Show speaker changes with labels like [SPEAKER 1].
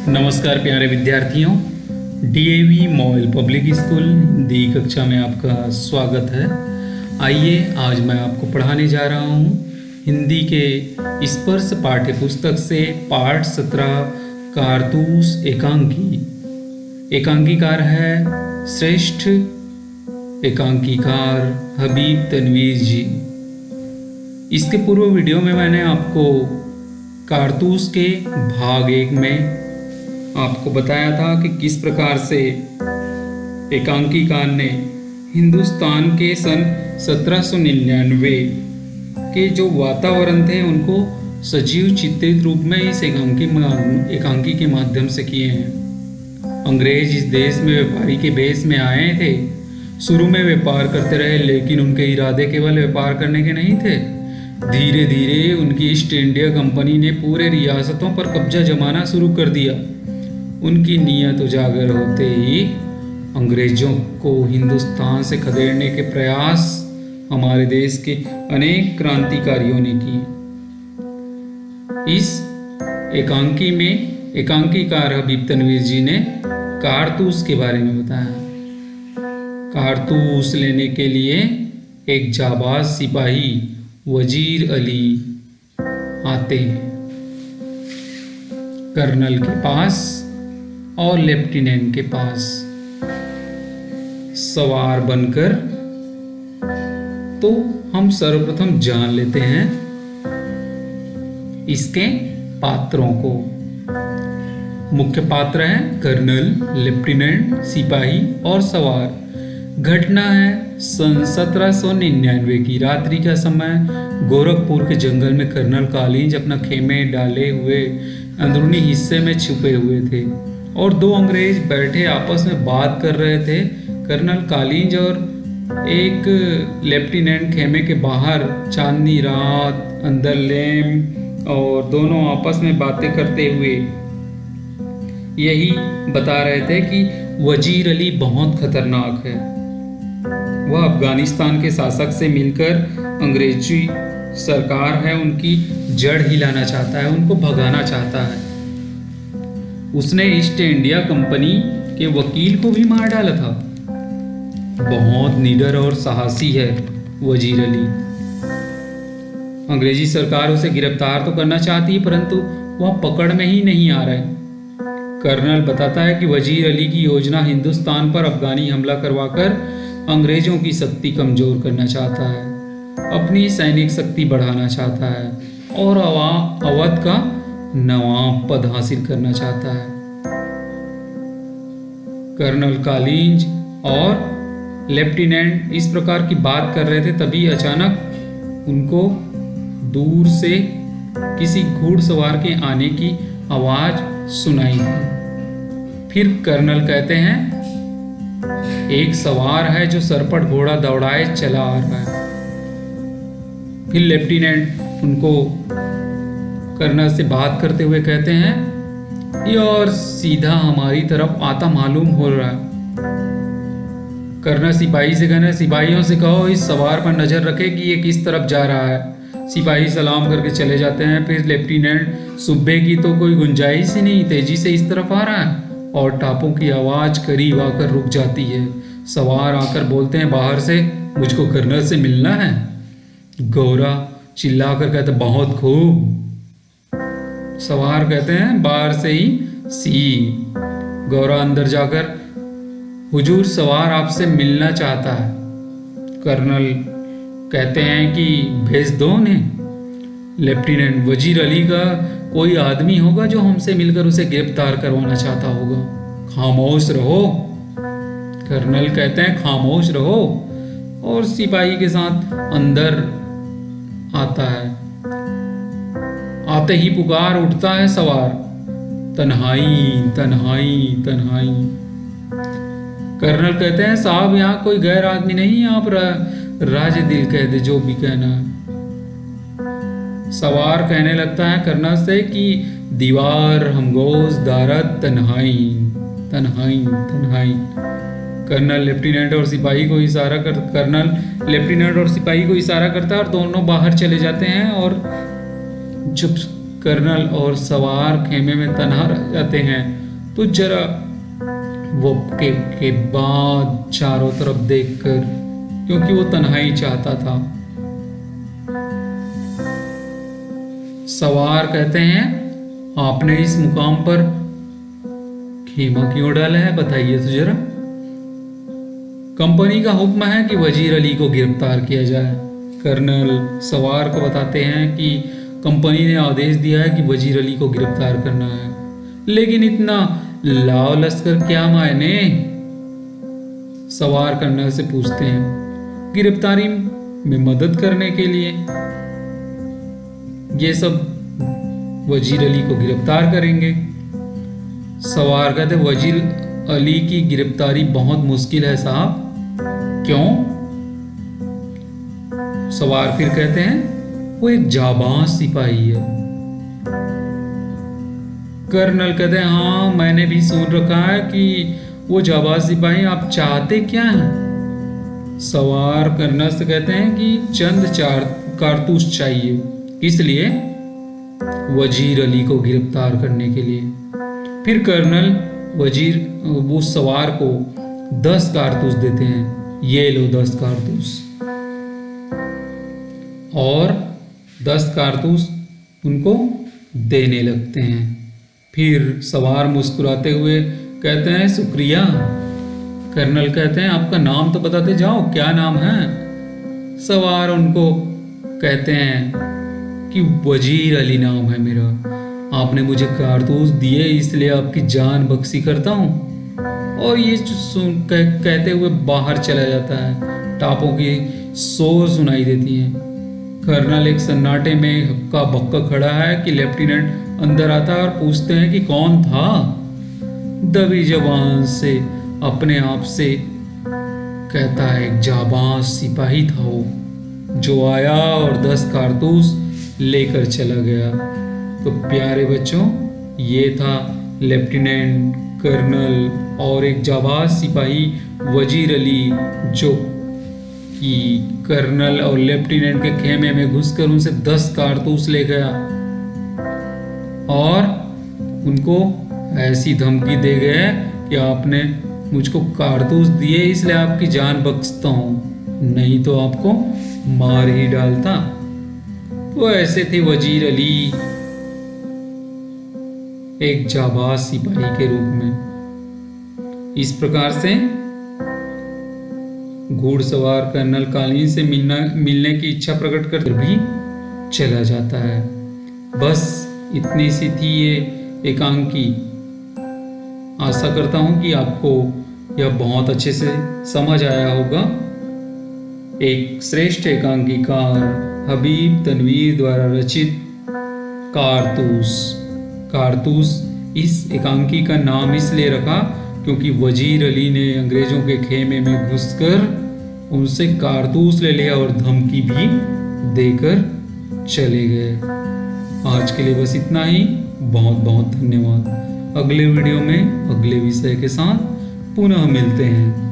[SPEAKER 1] नमस्कार प्यारे विद्यार्थियों, DAV model public school Hindi कक्षा में आपका स्वागत है। आइए आज मैं आपको पढ़ाने जा रहा हूँ हिंदी के स्पर्श पाठ्य पुस्तक से पाठ 17 कारतूस एकांकी। एकांकीकार है श्रेष्ठ एकांकीकार हबीब तनवीर जी। इसके पूर्व वीडियो में मैंने आपको कारतूस के भाग 1 में आपको बताया था कि किस प्रकार से एकांकीकार ने हिंदुस्तान के सन 1799 के जो वातावरण थे उनको सजीव चित्रित रूप में इस एकांकी के माध्यम से किए हैं। अंग्रेज इस देश में व्यापारी के बेस में आए थे। शुरू में व्यापार करते रहे, लेकिन उनके इरादे केवल व्यापार करने के नहीं थे। धीरे धीरे उनकी ईस्ट इंडिया कंपनी ने पूरे रियासतों पर कब्जा जमाना शुरू कर दिया। उनकी नीयत उजागर होते ही अंग्रेजों को हिंदुस्तान से खदेड़ने के प्रयास हमारे देश के अनेक क्रांतिकारियों ने किए। इस एकांकी में एकांकीकार हबीब तनवीर जी ने कारतूस के बारे में बताया। कारतूस लेने के लिए एक जाबाज सिपाही वजीर अली आते हैं कर्नल के पास और लेफ्टिनेंट के पास सवार बनकर। तो हम सर्वप्रथम जान लेते हैं इसके पात्रों को। मुख्य पात्र हैं कर्नल, लेफ्टिनेंट, सिपाही और सवार। घटना है सन 1799 की रात्रि का समय। गोरखपुर के जंगल में कर्नल कालिंज अपना खेमे डाले हुए अंदरूनी हिस्से में छुपे हुए थे और दो अंग्रेज बैठे आपस में बात कर रहे थे। कर्नल कालिंज और एक लेफ्टिनेंट खेमे के बाहर चांदनी रात, अंदर लैम्प, और दोनों आपस में बातें करते हुए यही बता रहे थे कि वजीर अली बहुत खतरनाक है। वह अफगानिस्तान के शासक से मिलकर अंग्रेजी सरकार है उनकी जड़ हिलाना चाहता है, उनको भगाना चाहता है। उसने ईस्ट इंडिया कंपनी के वकील को भी मार डाला था। बहुत निडर और साहसी है वजीर अली। अंग्रेजी सरकार उसे गिरफ्तार तो करना चाहती है, परंतु वह पकड़ में ही नहीं आ रहे। कर्नल बताता है कि वजीर अली की योजना हिंदुस्तान पर अफगानी हमला करवाकर अंग्रेजों की शक्ति कमजोर करना चाहता है, अपनी सैनिक शक्ति बढ़ाना चाहता है और अवध का नवाब पद हासिल करना चाहता है। कर्नल कालिंज और लेफ्टिनेंट इस प्रकार की बात कर रहे थे, तभी अचानक उनको दूर से किसी घुड़सवार के आने की आवाज सुनाई दी। फिर कर्नल कहते हैं एक सवार है जो सर पर घोड़ा दौड़ाए चला आ रहा है। फिर लेफ्टिनेंट उनको कर्नल से बात करते हुए कहते हैं ये और सीधा हमारी तरफ आता मालूम हो रहा है। कर्नल सिपाही से कहना, सिपाहियों से कहो इस सवार पर नजर रखे कि ये किस तरफ जा रहा है। सिपाही सलाम करके चले जाते हैं। फिर लेफ्टिनेंट, सुबह की तो कोई गुंजाइश ही नहीं, तेजी से इस तरफ आ रहा है। और टापों की आवाज करीब आकर रुक जाती है। सवार आकर बोलते हैं बाहर से, मुझको कर्नल से मिलना है। गौरा चिल्लाकर कहते बहुत खूब। सवार कहते हैं बाहर से ही सी। गौरा अंदर जाकर, हुजूर सवार आपसे मिलना चाहता है। कर्नल कहते हैं कि भेज दो उन्हें। लेफ्टिनेंट, वजीर अली का कोई आदमी होगा जो हमसे मिलकर उसे गिरफ्तार करवाना चाहता होगा। खामोश रहो। कर्नल कहते हैं खामोश रहो और सिपाही के साथ अंदर आता है। आते ही पुकार उठता है सवार, तन्हाई तन्हाई तन्हाई। कर्नल कहते हैं साहब यहाँ कोई गैर आदमी नहीं, आप राजे दिल कह दे जो भी कहना है। सवार कहने लगता है कर्नल से कि दीवार हमगोश दारद तन्हाई तन्हाई तन्हाई। कर्नल लेफ्टिनेंट और सिपाही को इशारा करता है और दोनों बाहर चले जाते हैं और कर्नल और सवार खेमे में तन्हा रह जाते हैं तो जरा वो के बाद चारों तरफ देखकर, क्योंकि वो तन्हाई चाहता था। सवार कहते हैं, आपने इस मुकाम पर खेमा क्यों डाला है, बताइए तो जरा। कंपनी का हुक्म है कि वजीर अली को गिरफ्तार किया जाए। कर्नल सवार को बताते हैं कि कंपनी ने आदेश दिया है कि वजीर अली को गिरफ्तार करना है, लेकिन इतना लाव लश्कर क्या मायने? सवार कर्नल से पूछते हैं। गिरफ्तारी में मदद करने के लिए। ये सब वजीर अली को गिरफ्तार करेंगे। सवार कहते, वजीर अली की गिरफ्तारी बहुत मुश्किल है साहब। क्यों? सवार फिर कहते हैं, वो एक जाबाज सिपाही है। कर्नल कहते हैं, हाँ मैंने भी सुन रखा है कि वो जाबाज सिपाही। आप चाहते क्या हैं? सवार कर्नल से कहते हैं कि चंद चार कारतूस चाहिए, इसलिए वजीर अली को गिरफ्तार करने के लिए। फिर कर्नल वो सवार को 10 कारतूस देते हैं। ये लो 10 कारतूस। और 10 कारतूस उनको देने लगते हैं। फिर सवार मुस्कुराते हुए कहते हैं, शुक्रिया। कर्नल कहते हैं, आपका नाम तो बताते जाओ, क्या नाम है? सवार उनको कहते हैं कि वजीर अली नाम है मेरा। आपने मुझे कारतूस दिए इसलिए आपकी जान बख्शी करता हूँ। और ये कहते हुए बाहर चला जाता है। टापों की शोर सुनाई देती है। कर्नल एक सन्नाटे में हक्का बक्का खड़ा है कि लेफ्टिनेंट अंदर आता है और पूछते हैं कि कौन था? दबी जबान से अपने आप से कहता है, एक जाबाज सिपाही था वो, जो आया और 10 कारतूस लेकर चला गया। तो प्यारे बच्चों, ये था लेफ्टिनेंट कर्नल और एक जाबाज सिपाही वजीर अली, जो कि कर्नल और लेफ्टिनेंट के खेमे में घुसकर उनसे 10 कारतूस ले गया और उनको ऐसी धमकी दे गए कि आपने मुझको कारतूस दिए इसलिए आपकी जान बख्शता हूं, नहीं तो आपको मार ही डालता। तो ऐसे थे वजीर अली एक जाबाज सिपाही के रूप में। इस प्रकार से घुड़सवार कर्नल कालीन से मिलने की इच्छा प्रकट कर भी चला जाता है। बस इतनी सी थी ये एकांकी। आशा करता हूं कि आपको यह बहुत अच्छे से समझ आया होगा। एक श्रेष्ठ एकांकीकार हबीब तनवीर द्वारा रचित कारतूस इस एकांकी का नाम इसलिए रखा क्योंकि वजीर अली ने अंग्रेजों के खेमे में घुसकर उनसे कारतूस ले लिया और धमकी भी देकर चले गए। आज के लिए बस इतना ही। बहुत बहुत धन्यवाद। अगले वीडियो में अगले विषय के साथ पुनः मिलते हैं।